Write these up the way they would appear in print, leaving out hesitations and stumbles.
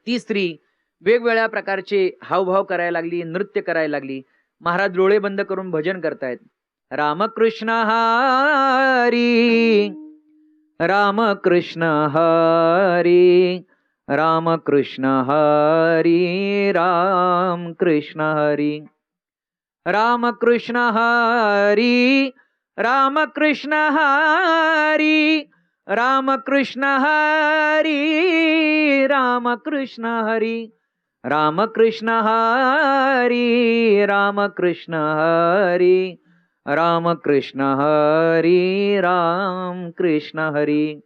ती स्त्री वेगवेगळ्या प्रकारचे हावभाव करायला लागली, नृत्य करायला लागली. महाराज डोळे बंद करून भजन करतायत. रामकृष्ण हरी, रामकृष्ण हरी, रामकृष्ण हरी, रामकृष्ण हरी, रामकृष्ण हरी, रामकृष्ण हरी, रामकृष्ण हरी, रामकृष्ण हरी, रामकृष्ण हरी, रामकृष्ण हरी, रामकृष्ण हरी, रामकृष्ण हरी.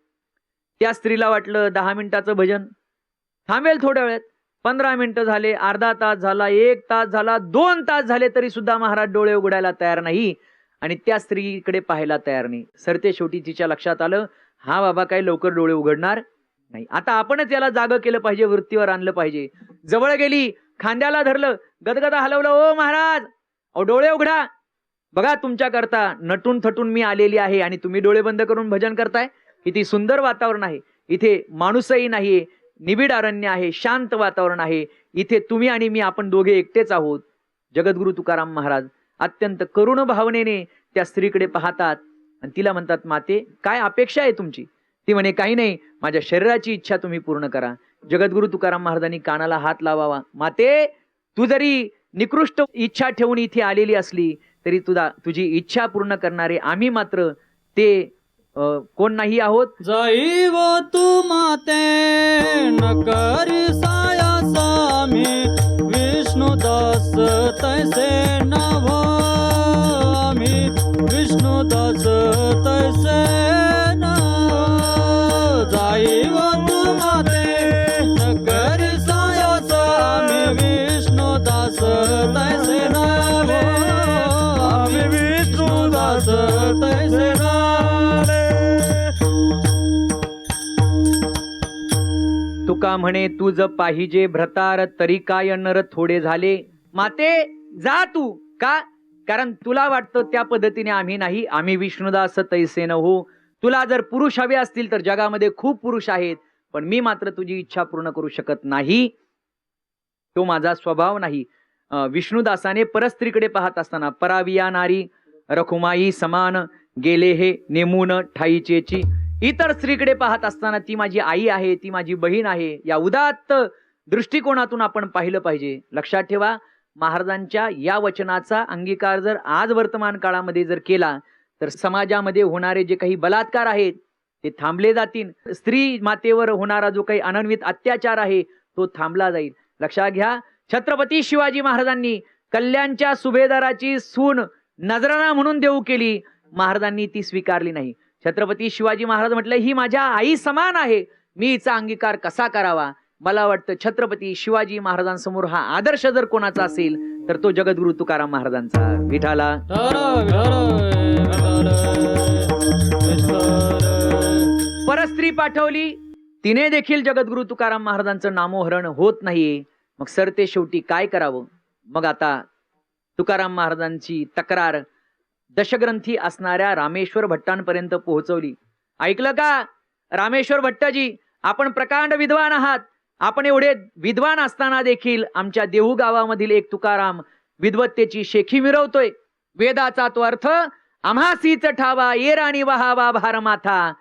त्या स्त्रीला वाटलं 10 मिनिटाचं भजन थांबेल थोड्या वेळात. 15 मिनिटं झाले, अर्धा तास झाला, 1 तास झाला, 2 तास झाले, तरी सुद्धा महाराज डोळे उघडायला तयार नाही आणि त्या स्त्रीकडे पाहायला तयार नाही. सरते शेवटी तिच्या लक्षात आलं, हा बाबा काही लवकर डोळे उघडणार नाही. आता आपणच याला जागं केलं पाहिजे, वृत्तीवर आणलं पाहिजे. जवळ गेली, खांद्याला धरलं, गदगदा हलवलं. ओ महाराज, अहो डोळे उघडा, बघा तुमच्या करता नटून थटून मी आलेली आहे आणि तुम्ही डोळे बंद करून भजन करताय. किती सुंदर वातावरण आहे इथे, माणूसही नाहीये, निबिड अरण्य आहे, शांत वातावरण आहे. इथे तुम्ही आणि मी, आपण दोघे एकटेच आहोत. जगद्गुरु तुकाराम महाराज अत्यंत करुण भावनेने त्या स्त्रीकडे पाहतात आणि तिला म्हणतात, माते काय अपेक्षा आहे तुमची? ती म्हणे, काही नाही, माझ्या शरीराची इच्छा तुम्ही पूर्ण करा. जगद्गुरु तुकाराम महाराजांनी कानाला हात लावावा. माते, तू जरी निकृष्ट इच्छा ठेवून इथे आलेली असली तरी तुझी इच्छा पूर्ण करणारे आम्ही मात्र ते कोण नाही आहोत. जाईव तू माते न करी सायास आम्ही विष्णुदास तैसे नभ, आम्ही विष्णुदास तैसे न. जाईव तू माते न करी सायास आम्ही विष्णुदास तैसे नभ, आम्ही विष्णुदास तैसे न. तुका म्हणे तुझ पाहिजे भ्रतार, तरी काय नर थोडे झाले. माते जा तू, का? कारण तुला वाटतं त्या पद्धतीने आम्ही नाही, आम्ही विष्णुदास तैसे न हो. तुला जर पुरुष हवे असतील तर जगामध्ये खूप पुरुष आहेत, पण मी मात्र तुझी इच्छा पूर्ण करू शकत नाही. तो माझा स्वभाव नाही. विष्णुदासाने परस्त्रीकडे पाहत असताना, पराविया नारी रखुमाई समान, गेले हे नेमून ठाईचेची. इतर स्त्रीकडे पाहत असताना ती माझी आई आहे, ती माझी बहीण आहे, या उदात्त दृष्टिकोनातून आपण पाहिलं पाहिजे. लक्षात ठेवा, महाराजांच्या या वचनाचा अंगीकार जर आज वर्तमान काळामध्ये जर केला तर समाजामध्ये होणारे जे काही बलात्कार आहेत ते थांबले जातील. स्त्री मातेवर होणारा जो काही अनन्वित अत्याचार आहे तो थांबला जाईल. लक्षात घ्या, छत्रपती शिवाजी महाराजांनी कल्याणच्या सुभेदाराची सून नजराणा म्हणून देऊ केली, महाराजांनी ती स्वीकारली नाही. छत्रपती शिवाजी महाराज म्हटलं, ही माझ्या आई समान आहे, मी हिचा अंगीकार कसा करावा? मला वाटतं छत्रपती शिवाजी महाराजांसमोर हा आदर्श जर कोणाचा असेल तर तो जगद्गुरु तुकाराम महाराजांचा. विठाला परस्त्री पाठवली, तिने देखील जगद्गुरु तुकाराम महाराजांचं नामोहरण होत नाहीये. मग सरते शेवटी काय करावं? मग आता तुकाराम महाराजांची तक्रार दशग्रंथी असणाऱ्या रामेश्वर भट्टांपर्यंत पोहोचवली. ऐकलं का रामेश्वर भट्टजी, आपण प्रकांड विद्वान आहात. आपण एवढे विद्वान असताना देखील आमच्या देहू गावामधील एक तुकाराम विद्वत्तेची शेखी मिरवतोय. वेदाचा तो अर्थ आम्हासीच ठावा, येराणी वहावा भार माथा.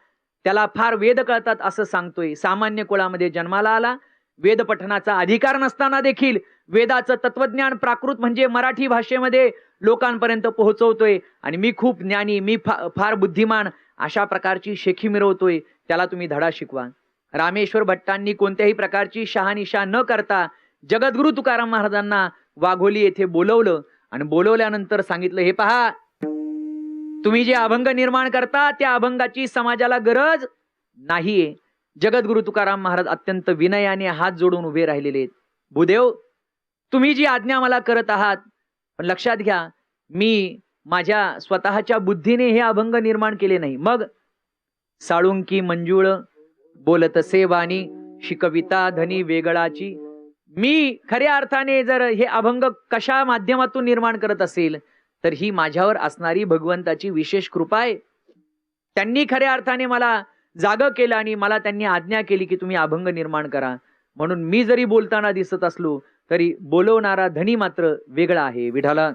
त्याला फार वेद कळतात असं सांगतोय. सामान्य कुळामध्ये जन्माला आला, वेद पठणाचा अधिकार नसताना देखील वेदाचं तत्वज्ञान प्राकृत म्हणजे मराठी भाषेमध्ये लोकांपर्यंत पोहोचवतोय आणि मी खूप ज्ञानी, मी फार बुद्धिमान, अशा प्रकारची शेखी मिरवतोय. त्याला तुम्ही धडा शिकवा. रामेश्वर भट्टांनी कोणत्याही प्रकारची शहानिशा न करता जगद्गुरु तुकाराम महाराजांना वाघोली येथे बोलवलं आणि बोलवल्यानंतर सांगितलं, हे पहा, तुम्ही जे अभंग निर्माण करता त्या अभंगाची समाजाला गरज नाहीये. जगद्गुरु तुकाराम महाराज अत्यंत विनयाने हात जोडून उभे राहिलेले आहेत. भूदेव, तुम्ही जी आज्ञा मला करत आहात, पण लक्षात घ्या, मी माझ्या स्वतःच्या बुद्धीने हे अभंग निर्माण केले नाही. मग साळुंकी मंजुळ बोलतसे वाणी, शिकविता धनी वेगळाची. मी खऱ्या अर्थाने जर हे अभंग कशा माध्यमातून निर्माण करत असेल तर ही माझ्यावर असणारी भगवंताची विशेष कृपा आहे. त्यांनी खऱ्या अर्थाने मला जागं केलं आणि मला त्यांनी आज्ञा केली की तुम्ही अभंग निर्माण करा. म्हणून मी जरी बोलताना दिसत असलो तरी बोलवणारा धनी मात्र वेगळा आहे. विठाला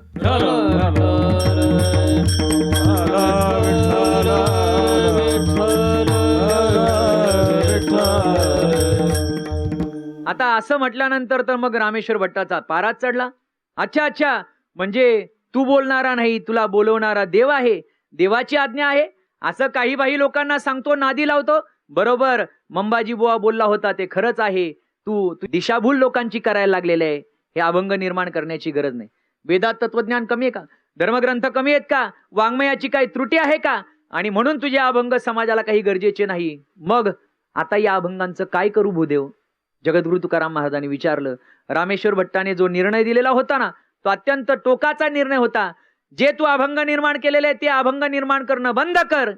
आता असं म्हटल्यानंतर तर मग रामेश्वर भट्टाचा पाराच चढला. अच्छा अच्छा, म्हणजे तू बोलणारा नाही, तुला बोलवणारा देव आहे, देवाची आज्ञा आहे असं काही बाही लोकांना सांगतो, नादी लावतो. बरोबर मंबाजी बुवा बोलला होता ते खरंच आहे. तू दिशाभूल लोकांची करायला लागलेले आहे. हे अभंग निर्माण करण्याची गरज नाही. वेदात तत्वज्ञान कमी आहे का? धर्मग्रंथ कमी आहेत का? वाङ्मयाची काही त्रुटी आहे का? आणि म्हणून तुझे अभंग समाजाला काही गरजेचे नाही. मग आता या अभंगांचं काय करू भूदेव? जगद्गुरु तुकाराम महाराजांनी विचारलं. रामेश्वर भट्टाने जो निर्णय दिलेला होता ना, तो अत्यंत टोकाचा निर्णय होता. जे तू अभंग निर्माण केलेले ते अभंग निर्माण करणं बंद कर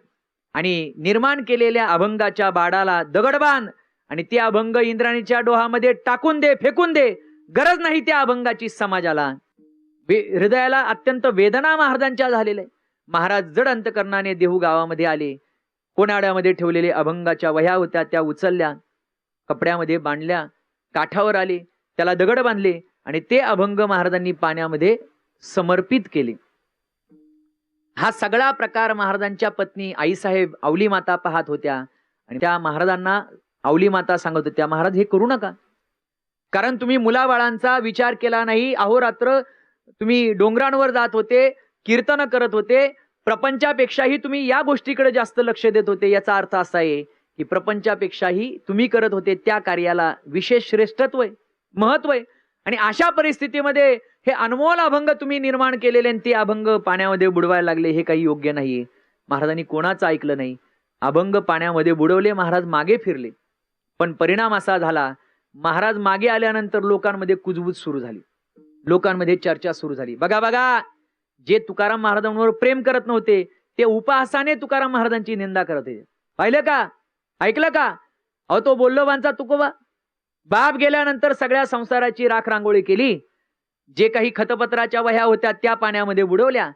आणि निर्माण केलेल्या अभंगाच्या बाडाला दगड बांध आणि ते अभंग इंद्राणीच्या डोहामध्ये टाकून दे, फेकून दे. गरज नाही त्या अभंगाची समाजाला. हृदयाला अत्यंत वेदना महाराजांच्या झालेल्या. महाराज जड अंतकरणाने देहू गावामध्ये आले. कोणाड्यामध्ये ठेवलेले अभंगाच्या वह्या होत्या, त्या उचलल्या, कपड्यामध्ये बांधल्या, काठावर आले, त्याला दगड बांधले आणि ते अभंग महाराजांनी पाण्यामध्ये समर्पित केले. हा सगळा प्रकार महाराजांच्या पत्नी आईसाहेब आवली माता पाहत होत्या आणि त्या महाराजांना आवली माता सांगत होत्या, महाराज हे करू नका, कारण तुम्ही मुलाबाळांचा विचार केला नाही. अहोरात्र तुम्ही डोंगरांवर जात होते, कीर्तन करत होते, प्रपंचापेक्षाही तुम्ही या गोष्टीकडे जास्त लक्ष देत होते. याचा अर्थ असा आहे की प्रपंचापेक्षाही तुम्ही करत होते त्या कार्याला विशेष श्रेष्ठत्व आहे, महत्व आहे. आणि अशा परिस्थितीमध्ये हे अनमोल अभंग तुम्ही निर्माण केलेले आणि ते अभंग पाण्यामध्ये बुडवायला लागले, हे काही योग्य नाहीये. महाराजांनी कोणाचं ऐकलं नाही. अभंग पाण्यामध्ये बुडवले, महाराज मागे फिरले. पण परिणाम असा झाला, महाराज मागे आल्यानंतर लोकांमध्ये कुजबूज सुरू झाली, लोकांमध्ये चर्चा सुरू झाली. बघा बघा, जे तुकाराम महाराजांवर प्रेम करत नव्हते ते उपहासाने तुकाराम महाराजांची निंदा करत होते. पाहिलं का? ऐकलं का? अहो तो बोल्लोबांचा तुकोबा. बाप गेल्यानंतर सगळ्या संसाराची राख रांगोळी केली. जे काही खतपत्राच्या वह्या होत्या त्या पाण्यामध्ये बुडवल्या.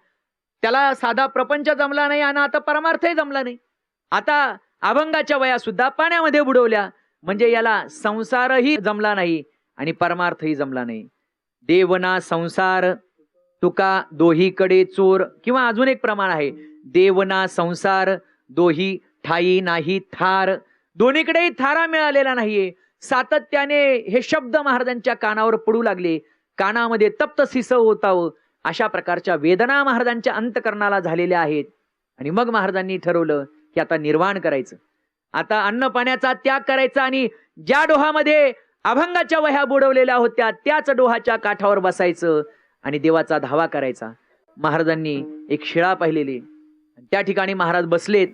त्याला साधा प्रपंच जमला नाही आणि आता परमार्थही जमला नाही. आता अभंगाच्या वह्या सुद्धा पाण्यामध्ये बुडवल्या. म्हणजे याला संसारही जमला नाही आणि परमार्थही जमला नाही. देवना संसार तुका दोहीकडे चोर, किंवा अजून एक प्रमाण आहे, देवना संसार दोही ठाई नाही थार. दोन्हीकडेही थारा मिळालेला नाहीये. सातत्याने हे शब्द महाराजांच्या कानावर पडू लागले. कानामध्ये तप्त सिसव होतावं अशा प्रकारच्या वेदना महाराजांच्या अंतकरणाला झालेल्या आहेत. आणि मग महाराजांनी ठरवलं की आता निर्वाण करायचं, आता अन्न पाण्याचा त्याग करायचा आणि ज्या डोहामध्ये अभंगाच्या वह्या बुडवलेल्या होत्या त्याच डोहाच्या काठावर बसायचं आणि देवाचा धावा करायचा. महाराजांनी एक शिळा पाहिलेली, त्या ठिकाणी महाराज बसलेत.